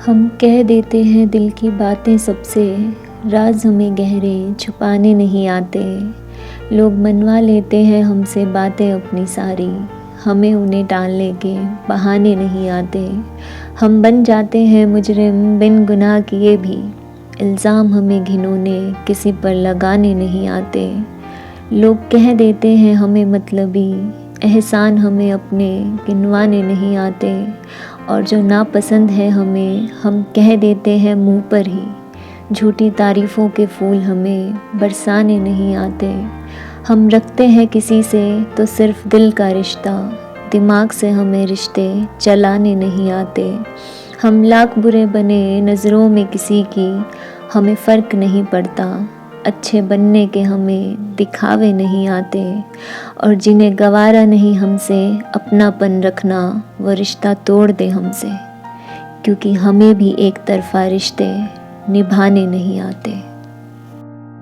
हम कह देते हैं दिल की बातें सबसे, राज हमें गहरे छुपाने नहीं आते। लोग मनवा लेते हैं हमसे बातें अपनी सारी, हमें उन्हें टालने के बहाने नहीं आते। हम बन जाते हैं मुजरिम बिन गुनाह किए भी, इल्ज़ाम हमें घिनौने किसी पर लगाने नहीं आते। लोग कह देते हैं हमें मतलबी, एहसान हमें अपने गिनवाने नहीं आते। और जो नापसंद है हमें हम कह देते हैं मुंह पर ही, झूठी तारीफ़ों के फूल हमें बरसाने नहीं आते। हम रखते हैं किसी से तो सिर्फ़ दिल का रिश्ता, दिमाग से हमें रिश्ते चलाने नहीं आते। हम लाख बुरे बने नज़रों में किसी की, हमें फ़र्क नहीं पड़ता, अच्छे बनने के हमें दिखावे नहीं आते। और जिन्हें गवारा नहीं हमसे अपनापन रखना, वो रिश्ता तोड़ दे हमसे, क्योंकि हमें भी एक तरफ़ा रिश्ते निभाने नहीं आते।